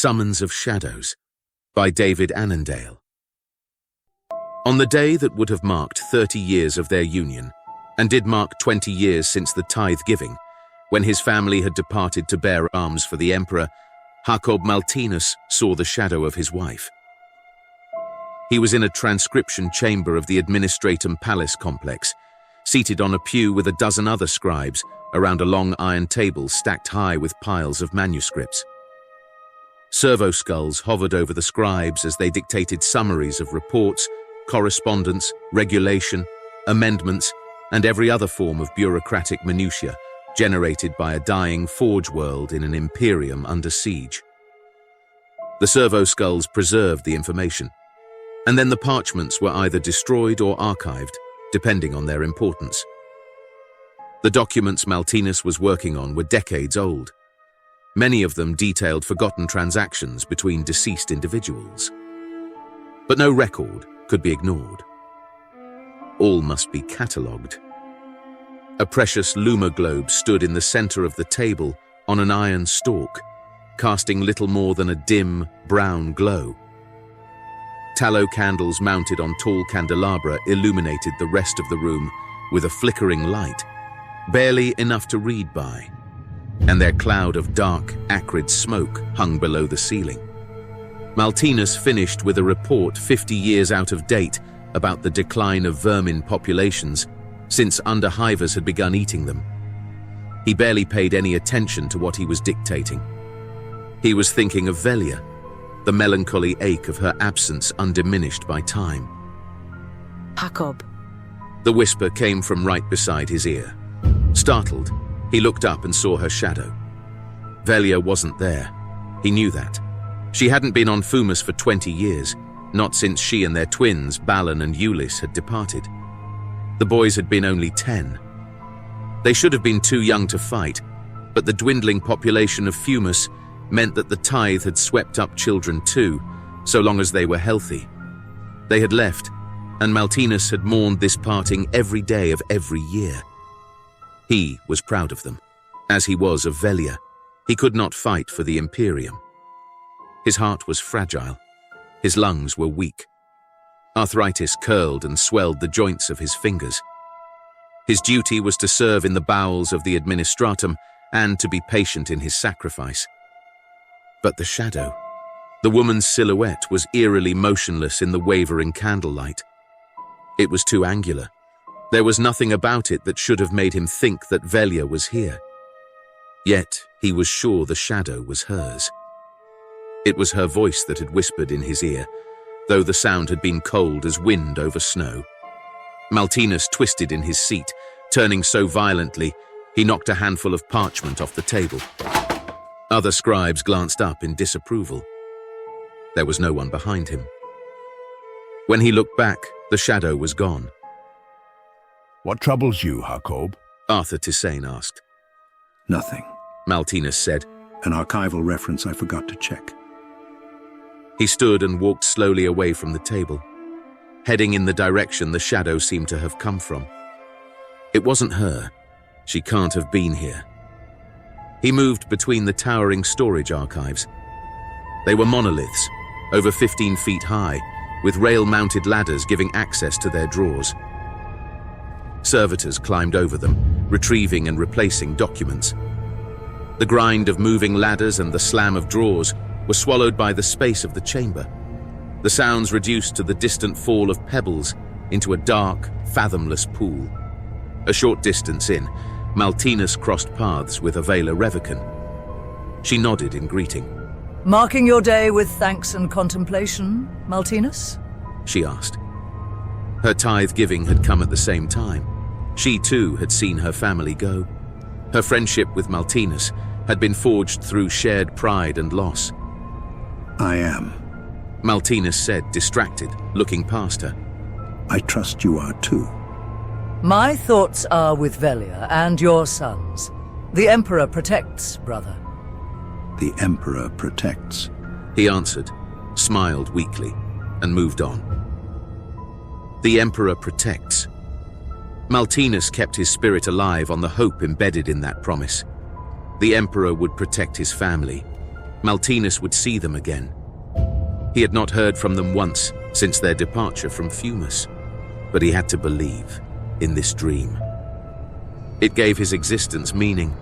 Summons of Shadows by David Annandale. On the day that would have marked 30 years of their union, and did mark 20 years since the tithe-giving, when his family had departed to bear arms for the emperor, Jacob Maltinus saw the shadow of his wife. He was in a transcription chamber of the Administratum Palace complex, seated on a pew with a dozen other scribes around a long iron table stacked high with piles of manuscripts. Servo skulls hovered over the scribes as they dictated summaries of reports, correspondence, regulation, amendments, and every other form of bureaucratic minutiae generated by a dying forge world in an imperium under siege. The servo skulls preserved the information, and then the parchments were either destroyed or archived, depending on their importance. The documents Maltinus was working on were decades old. Many of them detailed forgotten transactions between deceased individuals. But no record could be ignored. All must be catalogued. A precious Luma globe stood in the center of the table on an iron stalk, casting little more than a dim, brown glow. Tallow candles mounted on tall candelabra illuminated the rest of the room with a flickering light, barely enough to read by, and their cloud of dark, acrid smoke hung below the ceiling. Maltinus finished with a report 50 years out of date about the decline of vermin populations since underhivers had begun eating them. He barely paid any attention to what he was dictating. He was thinking of Velia, the melancholy ache of her absence undiminished by time. Jacob. The whisper came from right beside his ear. Startled, he looked up and saw her shadow. Velia wasn't there. He knew that. She hadn't been on Fumus for 20 years, not since she and their twins, Balan and Ulyss, had departed. The boys had been only 10. They should have been too young to fight, but the dwindling population of Fumus meant that the tithe had swept up children too, so long as they were healthy. They had left, and Maltinus had mourned this parting every day of every year. He was proud of them, as he was of Velia. He could not fight for the Imperium. His heart was fragile. His lungs were weak. Arthritis curled and swelled the joints of his fingers. His duty was to serve in the bowels of the Administratum and to be patient in his sacrifice. But the shadow, the woman's silhouette, was eerily motionless in the wavering candlelight. It was too angular. There was nothing about it that should have made him think that Velia was here. Yet he was sure the shadow was hers. It was her voice that had whispered in his ear, though the sound had been cold as wind over snow. Maltinus twisted in his seat, turning so violently he knocked a handful of parchment off the table. Other scribes glanced up in disapproval. There was no one behind him. When he looked back, the shadow was gone. "What troubles you, Jacob?" Arthur Tisane asked. "Nothing," Maltinus said. "An archival reference I forgot to check." He stood and walked slowly away from the table, heading in the direction the shadow seemed to have come from. It wasn't her. She can't have been here. He moved between the towering storage archives. They were monoliths, over 15 feet high, with rail-mounted ladders giving access to their drawers. Servitors climbed over them, retrieving and replacing documents. The grind of moving ladders and the slam of drawers were swallowed by the space of the chamber. The sounds reduced to the distant fall of pebbles into a dark, fathomless pool. A short distance in, Maltinus crossed paths with Avela Revican. She nodded in greeting. "Marking your day with thanks and contemplation, Maltinus?" she asked. Her tithe-giving had come at the same time. She too had seen her family go. Her friendship with Maltinus had been forged through shared pride and loss. "I am," Maltinus said, distracted, looking past her. "I trust you are too." "My thoughts are with Velia and your sons. The Emperor protects, brother." "The Emperor protects," he answered, smiled weakly, and moved on. The Emperor protects. Maltinus kept his spirit alive on the hope embedded in that promise. The Emperor would protect his family. Maltinus would see them again. He had not heard from them once since their departure from Fumus, but he had to believe in this dream. It gave his existence meaning.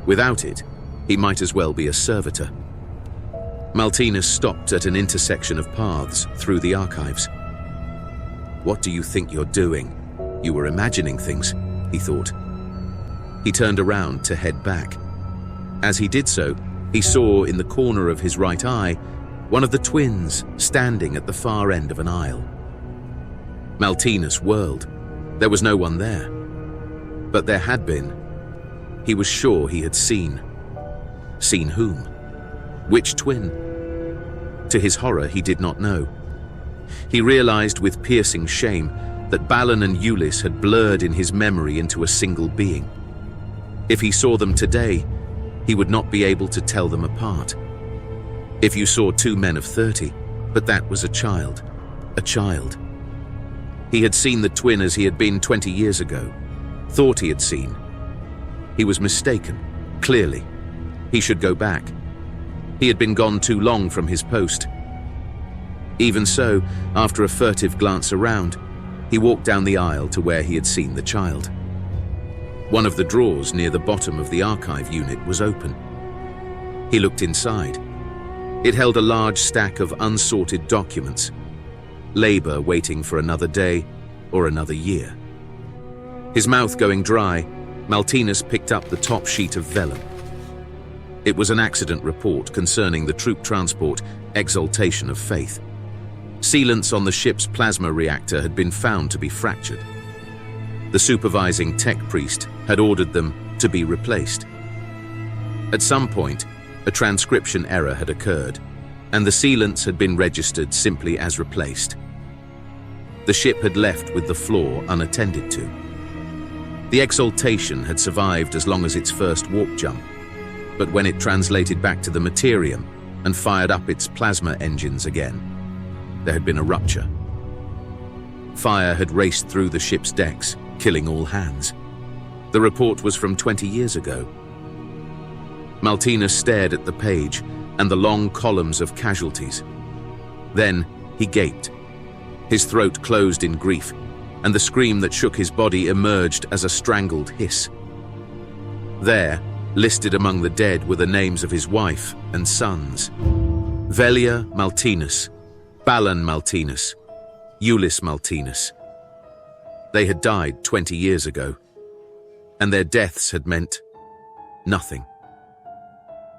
Without it, he might as well be a servitor. Maltinus stopped at an intersection of paths through the archives. "What do you think you're doing? You were imagining things," he thought. He turned around to head back. As he did so, he saw in the corner of his right eye one of the twins standing at the far end of an aisle. Maltinus whirled. There was no one there. But there had been. He was sure he had seen. Seen whom? Which twin? To his horror, he did not know. He realized with piercing shame that Balin and Ulis had blurred in his memory into a single being. If he saw them today, he would not be able to tell them apart. If you saw two men of 30, but that was a child. A child. He had seen the twin as he had been 20 years ago. Thought he had seen. He was mistaken, clearly. He should go back. He had been gone too long from his post. Even so, after a furtive glance around, he walked down the aisle to where he had seen the child. One of the drawers near the bottom of the archive unit was open. He looked inside. It held a large stack of unsorted documents, labor waiting for another day or another year. His mouth going dry, Maltinus picked up the top sheet of vellum. It was an accident report concerning the troop transport Exaltation of Faith. Sealants on the ship's plasma reactor had been found to be fractured. The supervising tech priest had ordered them to be replaced. At some point, a transcription error had occurred, and the sealants had been registered simply as replaced. The ship had left with the flaw unattended to. The Exaltation had survived as long as its first warp jump, but when it translated back to the Materium and fired up its plasma engines again, there had been a rupture. Fire had raced through the ship's decks, killing all hands. The report was from 20 years ago. Maltinus stared at the page and the long columns of casualties. Then he gaped. His throat closed in grief, and the scream that shook his body emerged as a strangled hiss. There, listed among the dead, were the names of his wife and sons. Velia Maltinus, Balin Maltinus, Ulis Maltinus. They had died 20 years ago, and their deaths had meant nothing.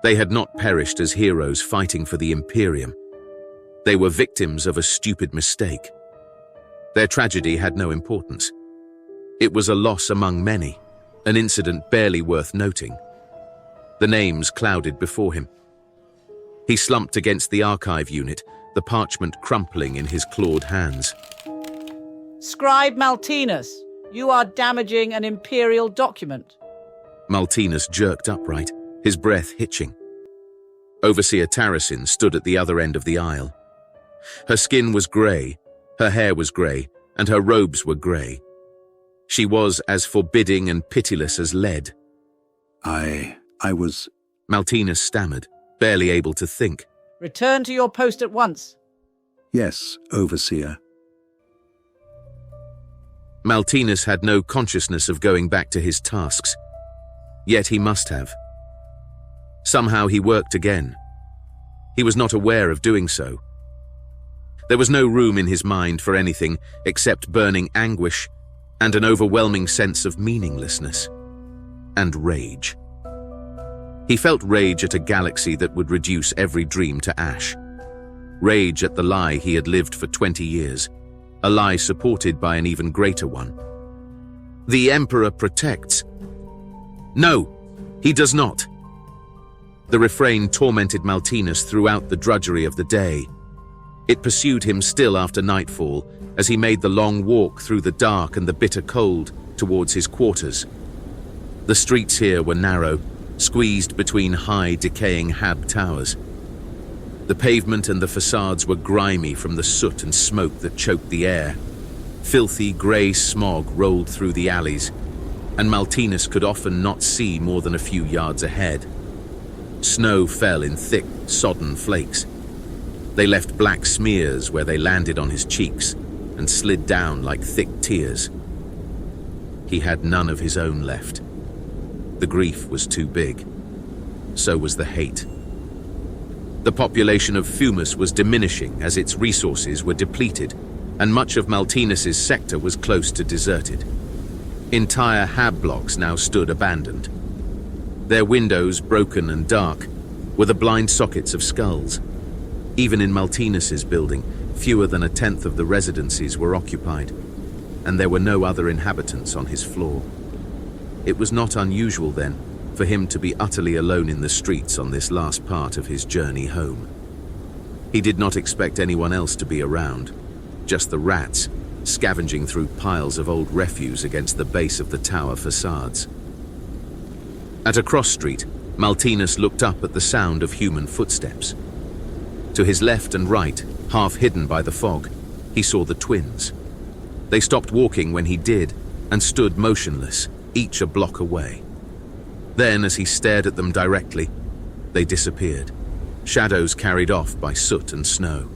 They had not perished as heroes fighting for the Imperium. They were victims of a stupid mistake. Their tragedy had no importance. It was a loss among many, an incident barely worth noting. The names clouded before him. He slumped against the archive unit, the parchment crumpling in his clawed hands. Scribe Maltinus, you are damaging an Imperial document. Maltinus jerked upright, his breath hitching. Overseer Tarasin stood at the other end of the aisle. Her skin was grey, her hair was grey, and her robes were grey. She was as forbidding and pitiless as lead. I was... Maltinus stammered, barely able to think. Return to your post at once. Yes, Overseer. Maltinus had no consciousness of going back to his tasks. Yet he must have. Somehow he worked again. He was not aware of doing so. There was no room in his mind for anything except burning anguish and an overwhelming sense of meaninglessness. And rage. He felt rage at a galaxy that would reduce every dream to ash. Rage at the lie he had lived for 20 years, a lie supported by an even greater one. The Emperor protects. No, he does not. The refrain tormented Maltinus throughout the drudgery of the day. It pursued him still after nightfall as he made the long walk through the dark and the bitter cold towards his quarters. The streets here were narrow, squeezed between high, decaying hab towers. The pavement and the facades were grimy from the soot and smoke that choked the air. Filthy grey smog rolled through the alleys, and Maltinus could often not see more than a few yards ahead. Snow fell in thick, sodden flakes. They left black smears where they landed on his cheeks and slid down like thick tears. He had none of his own left. The grief was too big. So was the hate. The population of Fumus was diminishing as its resources were depleted, and much of Maltinus's sector was close to deserted. Entire hab blocks now stood abandoned. Their windows, broken and dark, were the blind sockets of skulls. Even in Maltinus's building, fewer than 1/10 of the residencies were occupied, and there were no other inhabitants on his floor. It was not unusual, then, for him to be utterly alone in the streets on this last part of his journey home. He did not expect anyone else to be around, just the rats, scavenging through piles of old refuse against the base of the tower facades. At a cross street, Maltinus looked up at the sound of human footsteps. To his left and right, half hidden by the fog, he saw the twins. They stopped walking when he did and stood motionless, each a block away. Then, as he stared at them directly, they disappeared, shadows carried off by soot and snow.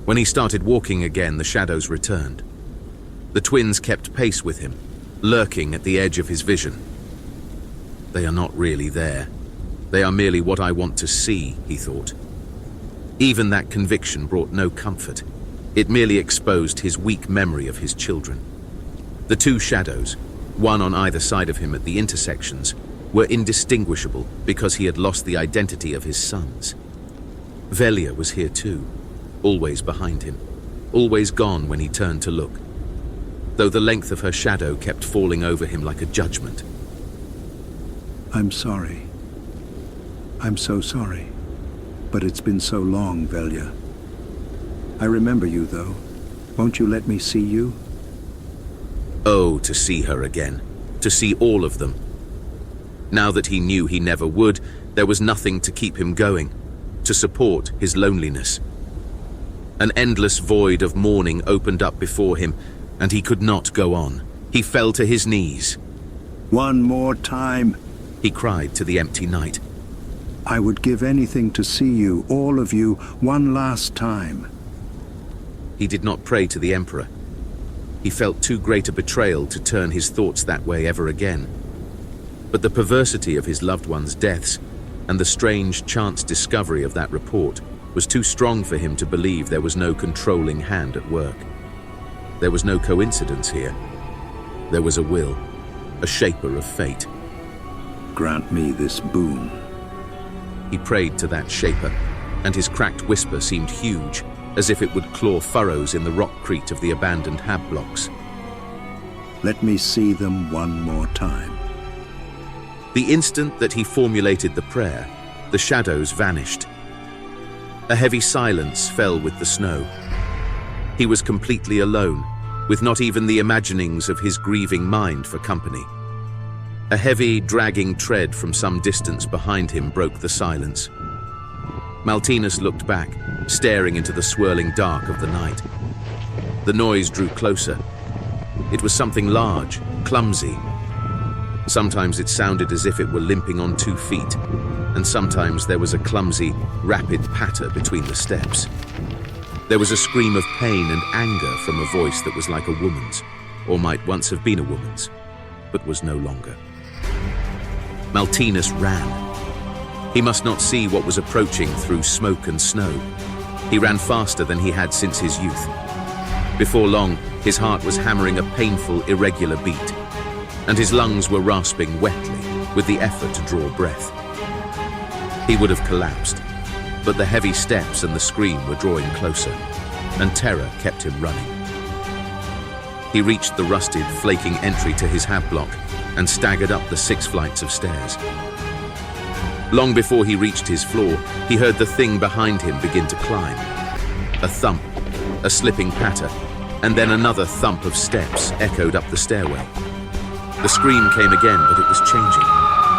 When he started walking again, the shadows returned. The twins kept pace with him, lurking at the edge of his vision. They are not really there. They are merely what I want to see, he thought. Even that conviction brought no comfort. It merely exposed his weak memory of his children. The two shadows, one on either side of him at the intersections, were indistinguishable because he had lost the identity of his sons. Velia was here too, always behind him, always gone when he turned to look, though the length of her shadow kept falling over him like a judgment. I'm sorry. I'm so sorry. But it's been so long, Velia. I remember you, though. Won't you let me see you? Oh, to see her again, to see all of them. Now that he knew he never would, there was nothing to keep him going, to support his loneliness. An endless void of mourning opened up before him, and he could not go on. He fell to his knees. One more time, he cried to the empty night. I would give anything to see you, all of you, one last time. He did not pray to the Emperor. He felt too great a betrayal to turn his thoughts that way ever again. But the perversity of his loved ones' deaths and the strange chance discovery of that report was too strong for him to believe there was no controlling hand at work. There was no coincidence here. There was a will, a shaper of fate. Grant me this boon. He prayed to that shaper, and his cracked whisper seemed huge, as if it would claw furrows in the rockcrete of the abandoned hab blocks. Let me see them one more time. The instant that he formulated the prayer, the shadows vanished. A heavy silence fell with the snow. He was completely alone, with not even the imaginings of his grieving mind for company. A heavy, dragging tread from some distance behind him broke the silence. Maltinus looked back, staring into the swirling dark of the night. The noise drew closer. It was something large, clumsy. Sometimes it sounded as if it were limping on 2 feet, and sometimes there was a clumsy, rapid patter between the steps. There was a scream of pain and anger from a voice that was like a woman's, or might once have been a woman's, but was no longer. Maltinus ran. He must not see what was approaching through smoke and snow. He ran faster than he had since his youth. Before long, his heart was hammering a painful, irregular beat, and his lungs were rasping wetly with the effort to draw breath. He would have collapsed, but the heavy steps and the scream were drawing closer, and terror kept him running. He reached the rusted, flaking entry to his hab block and staggered up the 6 flights of stairs. Long before he reached his floor, he heard the thing behind him begin to climb. A thump, a slipping patter, and then another thump of steps echoed up the stairway. The scream came again, but it was changing.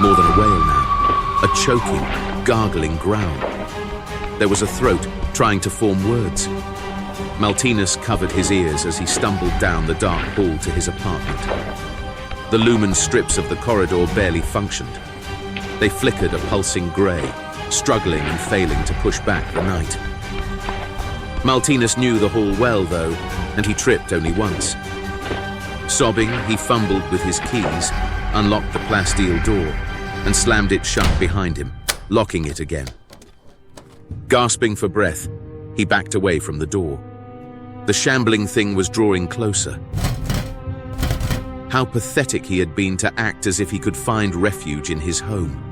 More than a wail now. A choking, gargling growl. There was a throat trying to form words. Maltinus covered his ears as he stumbled down the dark hall to his apartment. The lumen strips of the corridor barely functioned. They flickered a pulsing grey, struggling and failing to push back the night. Maltinus knew the hall well, though, and he tripped only once. Sobbing, he fumbled with his keys, unlocked the plasteel door, and slammed it shut behind him, locking it again. Gasping for breath, he backed away from the door. The shambling thing was drawing closer. How pathetic he had been to act as if he could find refuge in his home.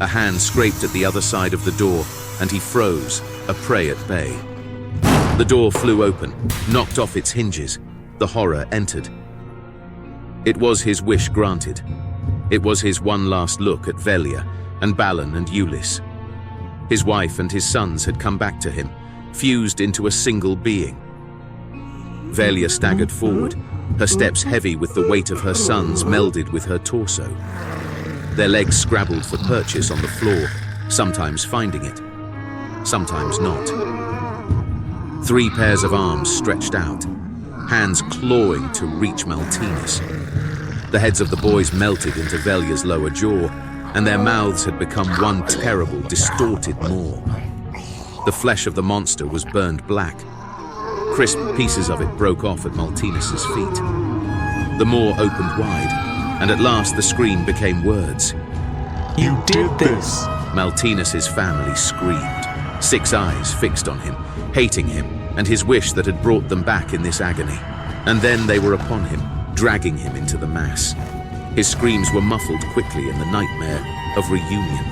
A hand scraped at the other side of the door, and he froze, a prey at bay. The door flew open, knocked off its hinges. The horror entered. It was his wish granted. It was his one last look at Velia and Balin and Ulyss. His wife and his sons had come back to him, fused into a single being. Velia staggered forward, her steps heavy with the weight of her sons melded with her torso. Their legs scrabbled for purchase on the floor, sometimes finding it, sometimes not. 3 pairs of arms stretched out, hands clawing to reach Maltinus. The heads of the boys melted into Velia's lower jaw, and their mouths had become one terrible, distorted maw. The flesh of the monster was burned black. Crisp pieces of it broke off at Maltinus's feet. The maw opened wide, and at last the scream became words. You did this! Maltinus's family screamed, 6 eyes fixed on him, hating him, and his wish that had brought them back in this agony. And then they were upon him, dragging him into the mass. His screams were muffled quickly in the nightmare of reunion.